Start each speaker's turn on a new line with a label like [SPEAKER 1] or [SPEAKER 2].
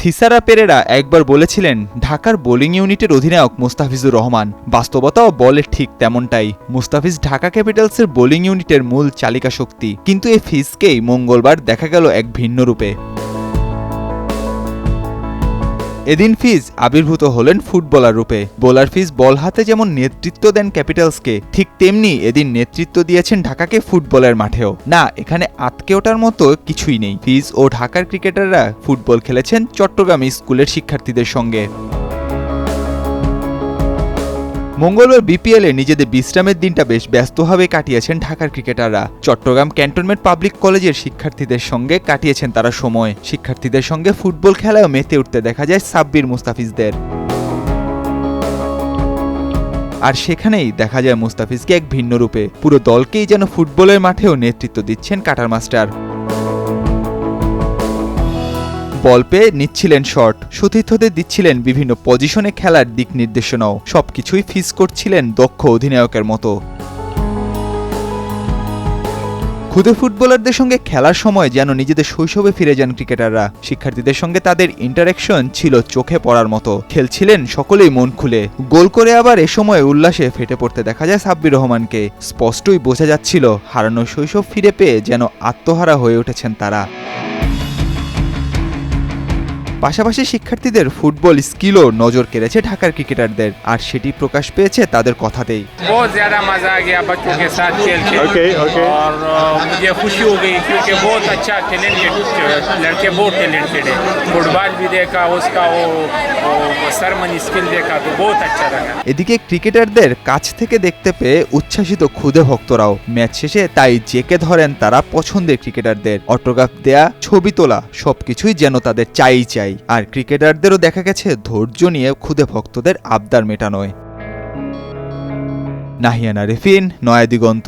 [SPEAKER 1] থিসারা পেরেরা একবার বলেছিলেন ঢাকার বোলিং ইউনিটের অধিনায়ক মুস্তাফিজুর রহমান। বাস্তবতাও বলে ঠিক তেমনটাই। মুস্তাফিজ ঢাকা ক্যাপিটালসের বোলিং ইউনিটের মূল চালিকা শক্তি, কিন্তু এই ফিজকেই মঙ্গলবার দেখা গেল এক ভিন্ন রূপে। এদিন ফিজ আবির্ভূত হলেন ফুটবলার রূপে। বোলার ফিজ বল হাতে যেমন নেতৃত্ব দেন ক্যাপিটালসকে, ঠিক তেমনি এদিন নেতৃত্ব দিয়েছেন ঢাকাকে ফুটবলের মাঠেও। না, এখানে আতকে ওঠার মতো কিছুই নেই। ফিজ ও ঢাকার ক্রিকেটাররা ফুটবল খেলেছেন চট্টগ্রাম স্কুলের শিক্ষার্থীদের সঙ্গে। মঙ্গলবার বিপিএলে নিজেদের বিশ্রামের দিনটা বেশ ব্যস্তভাবে কাটিয়েছেন ঢাকার ক্রিকেটাররা। চট্টগ্রাম ক্যান্টনমেন্ট পাবলিক কলেজের শিক্ষার্থীদের সঙ্গে কাটিয়েছেন তারা সময়। শিক্ষার্থীদের সঙ্গে ফুটবল খেলায়ও মেতে উঠতে দেখা যায় সাব্বির মুস্তাফিজদের। আর সেখানেই দেখা যায় মুস্তাফিজকে এক ভিন্ন রূপে। পুরো দলকেই যেন ফুটবলের মাঠেও নেতৃত্ব দিচ্ছেন কাটার মাস্টার। বল পেয়ে নিচ্ছিলেন শট, সতীর্থদের দিচ্ছিলেন বিভিন্ন পজিশনে খেলার দিক নির্দেশনাও। সবকিছুই ফিজ করছিলেন দক্ষ অধিনায়কের মতো। খুদে ফুটবলারদের সঙ্গে খেলার সময় যেন নিজেদের শৈশবে ফিরে যান ক্রিকেটাররা। শিক্ষার্থীদের সঙ্গে তাদের ইন্টারঅ্যাকশন ছিল চোখে পড়ার মতো। খেলছিলেন সকলেই মন খুলে। গোল করে আবার এ সময় উল্লাসে ফেটে পড়তে দেখা যায় সাব্বির রহমানকে। স্পষ্টই বোঝা যাচ্ছিল হারানো শৈশব ফিরে পেয়ে যেন আত্মহারা হয়ে উঠেছেন তারা। পাশাপাশি শিক্ষার্থীদের ফুটবল স্কিলও নজর কেড়েছে ঢাকার ক্রিকেটারদের, আর সেটি প্রকাশ পেয়েছে তাদের কথাতেই।
[SPEAKER 2] बहुत ज़्यादा मज़ा आ गया बच्चों के साथ खेल के और मुझे खुशी हो गई क्योंकि बहुत अच्छा टैलेंटेड लड़के, बहुत टैलेंटेड है। फुटबॉल भी देखा, उसका वो सरमनी स्किल देखा तो बहुत अच्छा लगा।
[SPEAKER 1] এদিকে ক্রিকেটারদের কাছ থেকে দেখতে পেয়ে উচ্ছ্বাসিত খুদে ভক্তরাও। ম্যাচ শেষে তাই জেকে ধরেন তারা পছন্দের ক্রিকেটারদের। অটোগ্রাফ দেয়া, ছবি তোলা সবকিছুই যেন তাদের চাই। আর ক্রিকেটারদেরও দেখা গেছে ধৈর্য নিয়ে খুদে ভক্তদের আবদার মেটানোয়। নাহিয়ানা রেফিন, নয়া দিগন্ত।